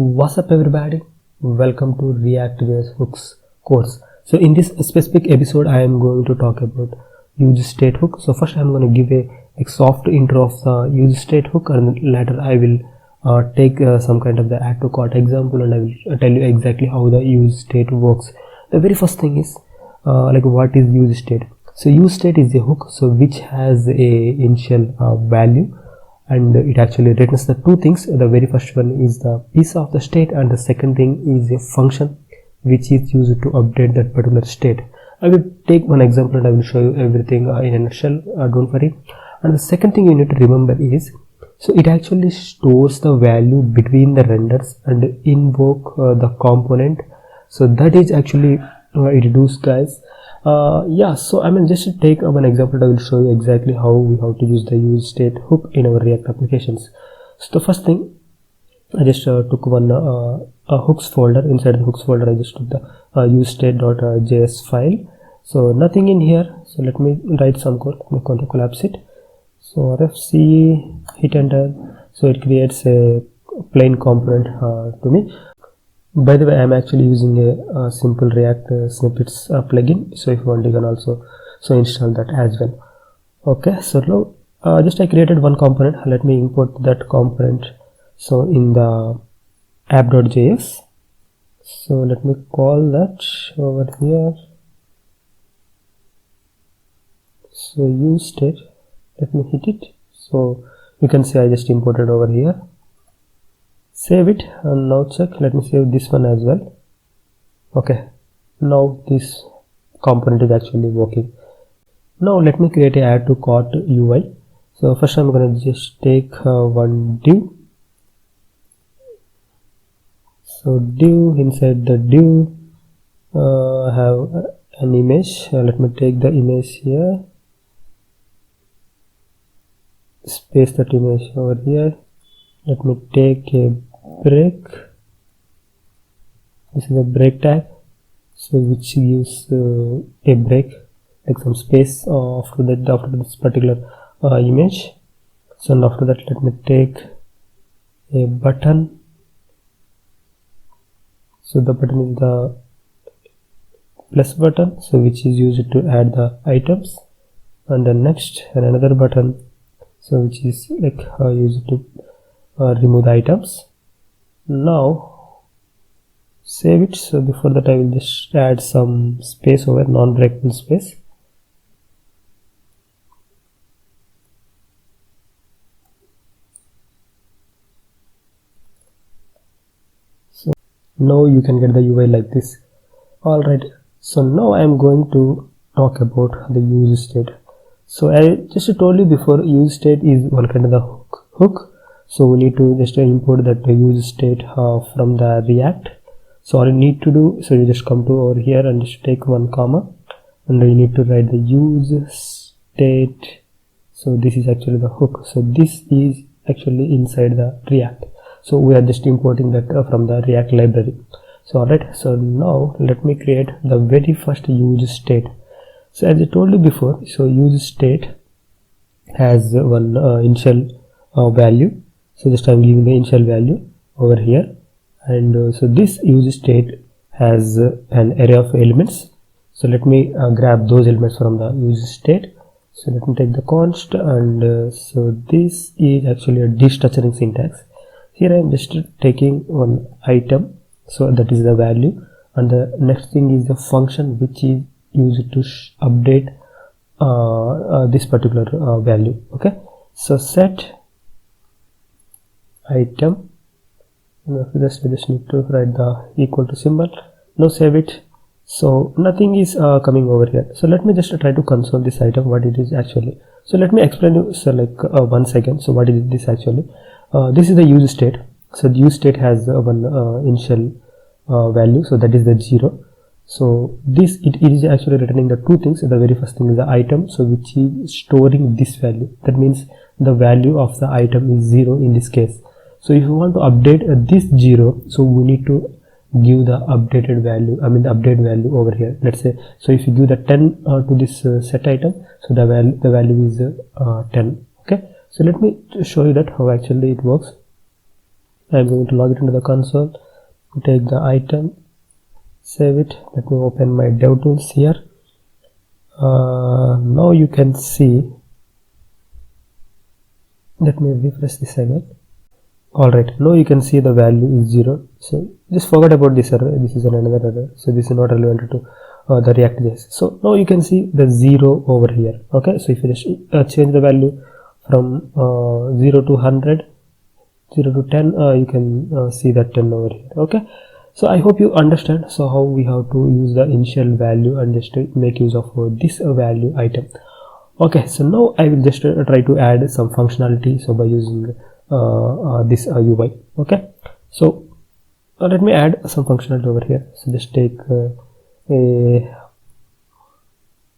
What's up everybody, welcome to React.js hooks course. So in this specific episode I am going to talk about useState hook. So first I am going to give a soft intro of the useState hook, and later I will take some kind of the add to cart example, and I will tell you exactly how the useState works. The very first thing is what is useState. So useState is a hook which has a initial value, and it actually returns the two things. The very first one is the piece of the state, and the second thing is a function which is used to update that particular state. I will take one example and I will show you everything in a nutshell, don't worry. And the second thing you need to remember is, so it actually stores the value between the renders and invoke the component. So that is actually it does, guys. Yeah, so I mean, just to take one example, I will show you exactly how to use the useState hook in our React applications. So the first thing, I just took one hooks folder. Inside the hooks folder I just took the useState.js file. So nothing in here, so let me write some code. I'm going to collapse it. So RFC, hit enter. So it creates a plain component to me. By the way, I am actually using a simple React snippets plugin, so if you want you can also install that as well. Okay, so now just I created one component. Let me import that component so in the app.js. So let me call that over here. So useState, let me hit it. So you can see I just imported over here. Save it and now check. Let me save this one as well. Okay, now this component is actually working. Now let me create a add to cart UI. So first I'm going to just take one div. So div, inside the div I have an image. Let me take the image here, space that image over here. Let me take a break. This is a break tag, so which gives a break, like some space after this particular image. So and after that let me take a button. So the button is the plus button, so which is used to add the items, and then next another button, so which is like used to remove the items. Now save it. So before that I will just add some space over, non-breakable space. So now you can get the UI like this. Alright, so now I am going to talk about the useState. So I just told you before, useState is one kind of the hook. So we need to just import that useState from the React. So all you need to do, so you just come to over here and just take one comma, and you need to write the useState. So this is actually the hook. So this is actually inside the React. So we are just importing that from the React library. So alright, so now let me create the very first useState. So as I told you before, so useState has one initial value. So just I am giving the initial value over here, and so this useState has an array of elements. So let me grab those elements from the useState. So let me take the const, and so this is actually a destructuring syntax. Here I am just taking one item, so that is the value, and the next thing is the function which is used to update this particular value. Okay, so set item, and after this we just need to write the equal to symbol. Now save it. So nothing is coming over here. So let me just try to console this item, what it is actually. So let me explain you, so like 1 second. So what is this actually? This is the useState. So the useState has one initial value, so that is the 0. So this it is actually returning the two things. The very first thing is the item, so which is storing this value. That means the value of the item is 0 in this case. So if you want to update this 0, so we need to give the updated value, I mean the update value over here. Let's say, so if you give the 10 to this set item, so the value is 10. Okay, so let me show you that how actually it works. I'm going to log it into the console, take the item, save it. Let me open my dev tools here. Now you can see, let me refresh this again. Alright, now you can see the value is 0. So just forget about this error. This is another error, so this is not relevant to the React.js. So now you can see the 0 over here. Okay, so if you just change the value from 0 to 100, 0 to 10, you can see that 10 over here. Okay, so I hope you understand so how we have to use the initial value and just make use of this value item. Okay, so now I will just try to add some functionality, so by using this UI. Okay, so let me add some functionality over here. So just take a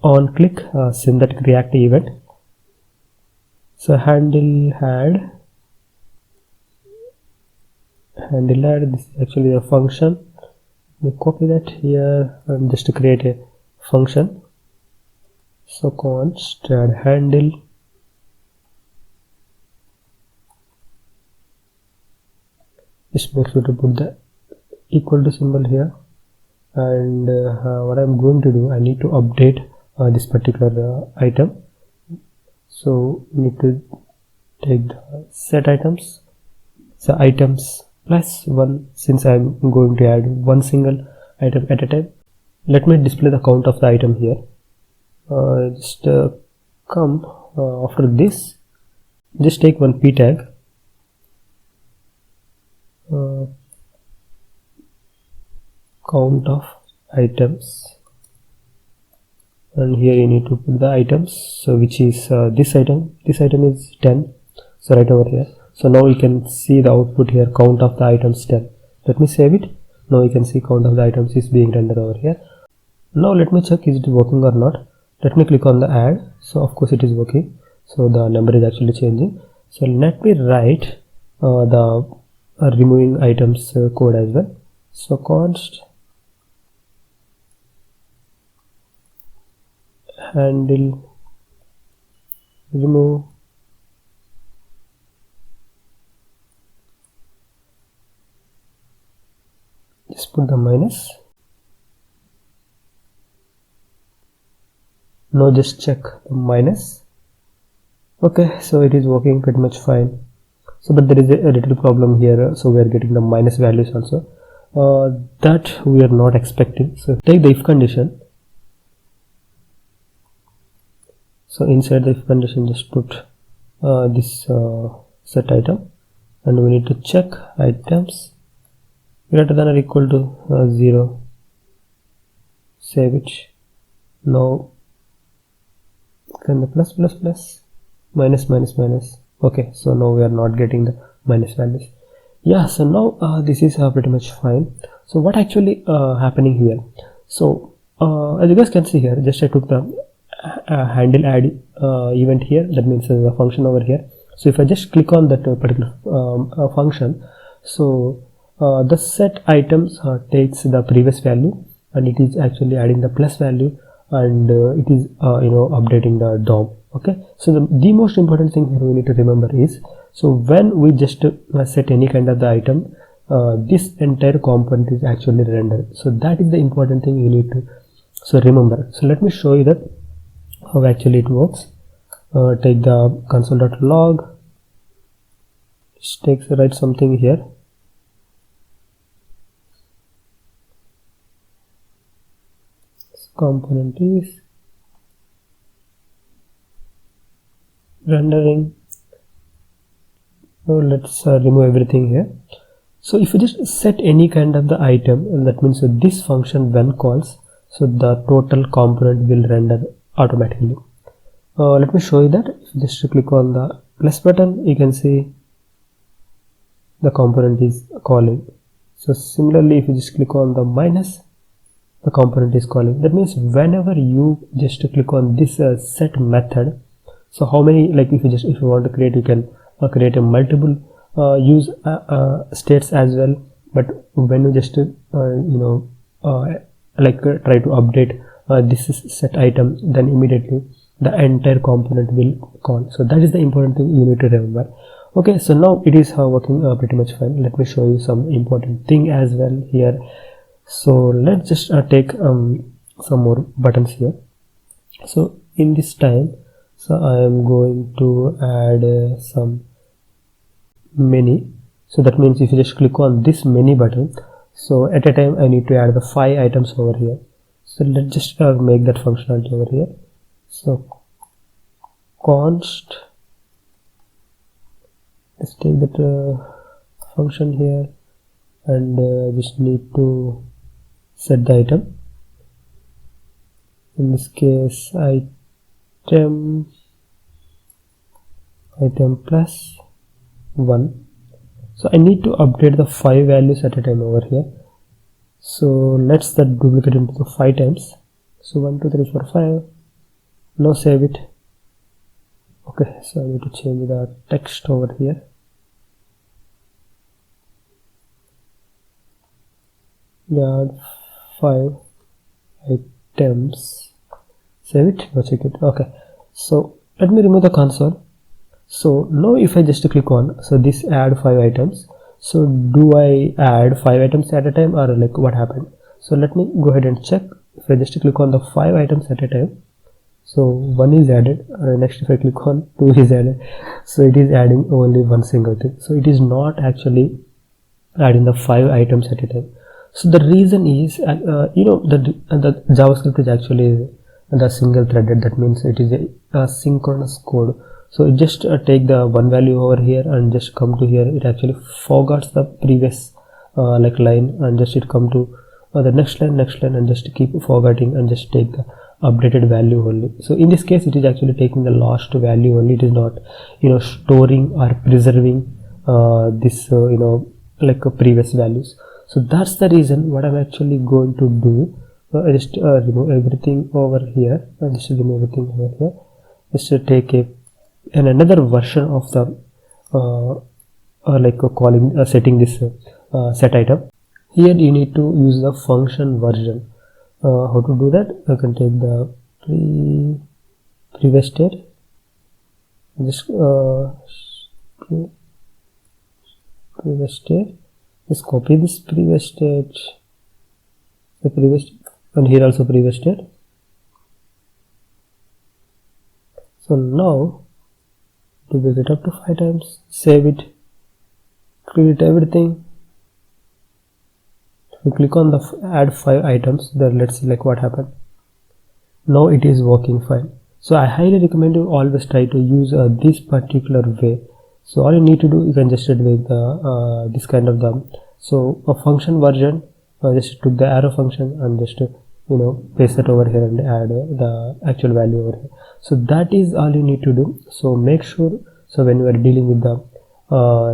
on click synthetic react event. So handle add, this is actually a function. We copy that here and just to create a function. So const add handle, just make sure to put the equal to symbol here, and what I'm going to do, I need to update this particular item. So we need to take the set items, so items plus 1, since I'm going to add one single item at a time. Let me display the count of the item here. Just come after this, just take one p tag, count of items, and here you need to put the items, so which is this item is 10, so right over here. So now you can see the output here, count of the items 10. Let me save it. Now you can see count of the items is being rendered over here. Now let me check is it working or not. Let me click on the add. So of course it is working, so the number is actually changing. So let me write the removing items code as well. So const handle remove just put the minus. Now just check the minus. Okay, so it is working pretty much fine. So but there is a little problem here, so we are getting the minus values also that we are not expecting. So take the if condition. So inside the if condition just put this set item, and we need to check items greater than or equal to 0. Save it. Now can the plus minus minus. Okay, so now we are not getting the minus values. Yeah, so now this is pretty much fine. So what actually happening here? So as you guys can see here, just I took the handle add event here, that means there's a function over here. So if I just click on that particular function, so the set items takes the previous value, and it is actually adding the plus value, and it is updating the DOM. Okay, so the most important thing here we need to remember is, so when we just set any kind of the item, this entire component is actually rendered. So that is the important thing you need to remember. So let me show you that how actually it works. Take the console.log, just write something here. Component is rendering. Now let's remove everything here. So if you just set any kind of the item, that means this function when calls, so the total component will render automatically. Let me show you that. If you just click on the plus button, you can see the component is calling. So similarly, if you just click on the minus, the component is calling. That means whenever you just click on this set method, so how many, like if you want to create, you can create a multiple use states as well. But when you just try to update this is set item, then immediately the entire component will call. So that is the important thing you need to remember. Okay, so now it is working pretty much fine. Let me show you some important thing as well here. So let's just take some more buttons here. So in this time, so I am going to add some many. So that means if you just click on this many button, so at a time I need to add the 5 items over here. So let's just make that functionality over here. So const, let's take that function here, and just need to set the item. In this case, item plus 1. So I need to update the 5 values at a time over here. So let's that duplicate into the 5 times. So 1 2 3 4 5. Now save it. Okay, so I need to change the text over here. Add 5 items. Save it. Now check it. Okay, so let me remove the console. So now if I just click on, so this add 5 items, so do I add 5 items at a time, or like what happened? So let me go ahead and check. If I just click on the 5 items at a time, so 1 is added, next if I click on 2 is added, so it is adding only one single thing. So it is not actually adding the 5 items at a time. So the reason is the JavaScript is actually the single threaded. That means it is a synchronous code. So it just take the one value over here and just come to here. It actually forgets the previous like line, and just it come to the next line, and just keep forgetting and just take the updated value only. So in this case, it is actually taking the last value only. It is not storing or preserving this like previous values. So that's the reason what I'm actually going to do. I just remove everything over here, and just remove everything over here. Just take another version of the setting this set item. Here you need to use the function version. How to do that? I can take the previous state, just previous state, just copy this previous state, the previous, and here also previous state. So now duplicate it up to 5 times, save it, create everything. If we click on the add 5 items, then let's see like what happened. Now it is working fine. So I highly recommend you always try to use this particular way. So all you need to do, you can just make the this kind of so a function version, just took the arrow function and just paste it over here and add the actual value over here. So that is all you need to do. So make sure, so when you are dealing with the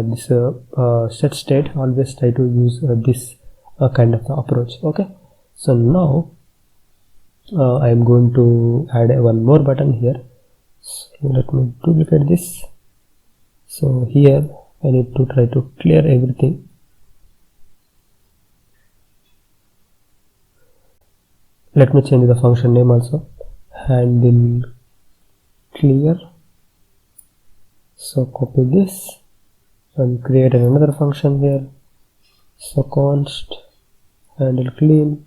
this set state, always try to use this kind of the approach. Okay, so now I am going to add one more button here. So let me duplicate this. So here I need to try to clear everything. Let me change the function name also, handle clear. So copy this and create another function here. So const handle clean.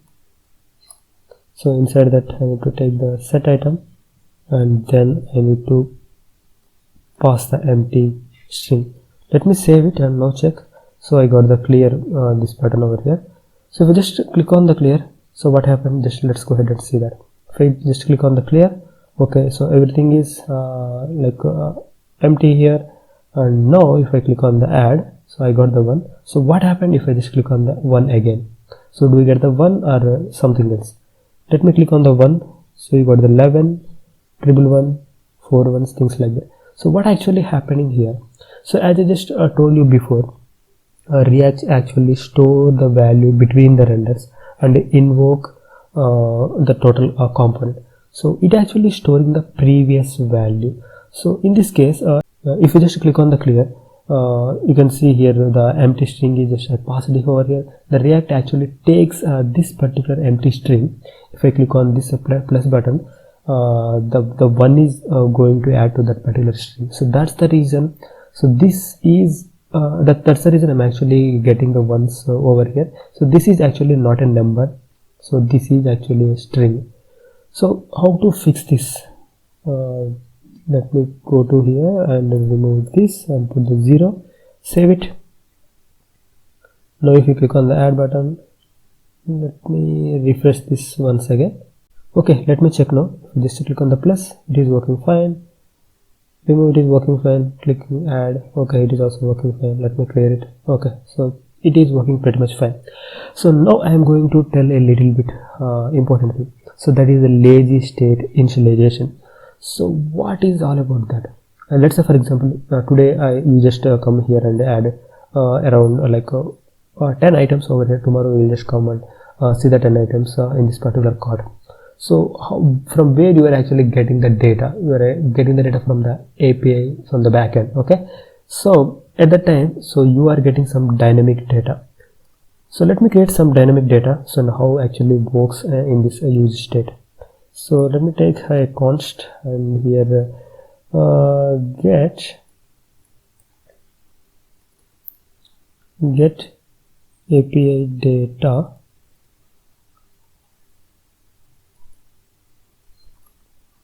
So inside that I need to take the set item, and then I need to pass the empty string. Let me save it and now check. So I got the clear this button over here. So if we just click on the clear, so what happened? Just let's go ahead and see that. If I just click on the clear, okay, so everything is empty here. And now if I click on the add, so I got the 1. So what happened if I just click on the 1 again? So do we get the 1 or something else? Let me click on the 1. So you got the 11, 111, 4 ones, things like that. So what actually happening here? So as I just told you before, React actually store the value between the renders and invoke the total component. So it actually storing the previous value. So in this case, if you just click on the clear, you can see here the empty string is just positive over here. The React actually takes this particular empty string. If I click on this plus button, the 1 is going to add to that particular string. So that's the reason. So this is that's the reason I'm actually getting the ones over here. So this is actually not a number, so this is actually a string. So how to fix this? Let me go to here and remove this and put the 0, save it. Now if you click on the add button, let me refresh this once again. Okay, let me check now. Just click on the plus, it is working fine. Remove, it is working fine. Clicking add, okay, it is also working fine. Let me clear it. Okay, so it is working pretty much fine. So now I am going to tell a little bit important thing. So that is the lazy state initialization. So what is all about that? Let's say for example today you just come here and add around 10 items over here. Tomorrow we will just come and see the 10 items in this particular card. So from where you are actually getting the data? You are getting the data from the API, from the backend. Okay, so at that time, so you are getting some dynamic data. So let me create some dynamic data. So now how actually works in this use state. So let me take a const and here get API data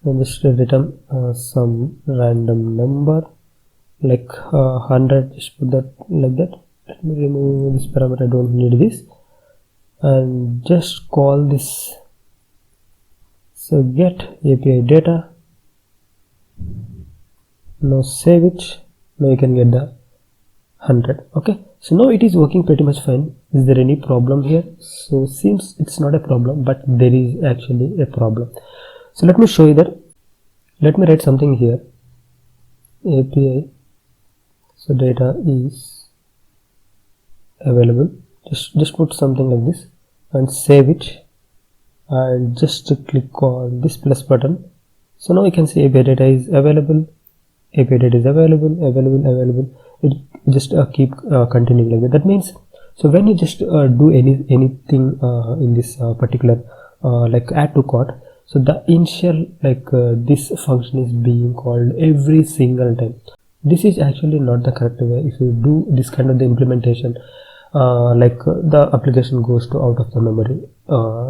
and just return some random number like 100. Just put that like that. Let me remove this parameter, I don't need this, and just call this. So get API data. Now save it. Now you can get the 100. Okay, so now it is working pretty much fine. Is there any problem here? So seems it's not a problem, but there is actually a problem. So let me show you that. Let me write something here. API, so data is available. Just put something like this and save it, and just click on this plus button. So now you can see API data is available. API data is available. It just keep continuing like that. That means, so when you just do anything in this particular like add to cart, so the initial this function is being called every single time. This is actually not the correct way. If you do this kind of the implementation, the application goes to out of the memory.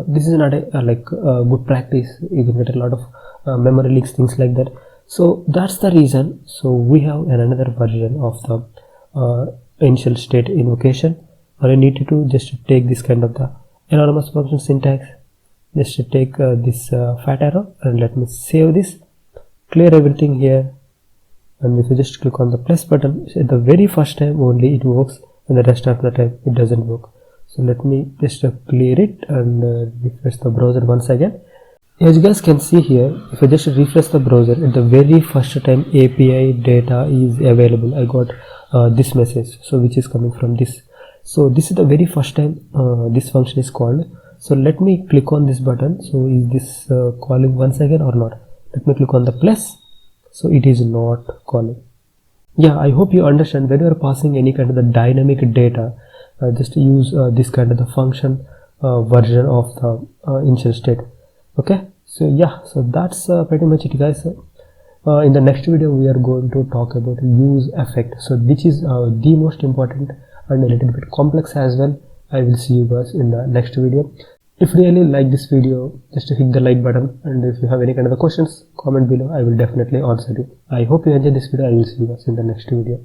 This is not a good practice. You can get a lot of memory leaks, things like that. So that's the reason. So we have another version of the initial state invocation. All you need to do just to take this kind of the anonymous function syntax. Just to take this fat arrow and let me save this, clear everything here, and if you just click on the plus button, at the very first time only it works and the rest of the time it doesn't work. So let me just clear it and refresh the browser once again. As you guys can see here, if I just refresh the browser, at the very first time API data is available, I got this message, so which is coming from this. So this is the very first time this function is called. So let me click on this button. So is this calling once again or not? Let me click on the plus. So it is not calling. Yeah, I hope you understand when you are passing any kind of the dynamic data, just use this kind of the function version of the initial state. Okay, so yeah, so that's pretty much it, guys. In the next video we are going to talk about use effect, so which is the most important and a little bit complex as well. I will see you guys in the next video. If you really like this video, just hit the like button, and if you have any kind of questions, comment below. I will definitely answer you. I hope you enjoyed this video. I will see you guys in the next video.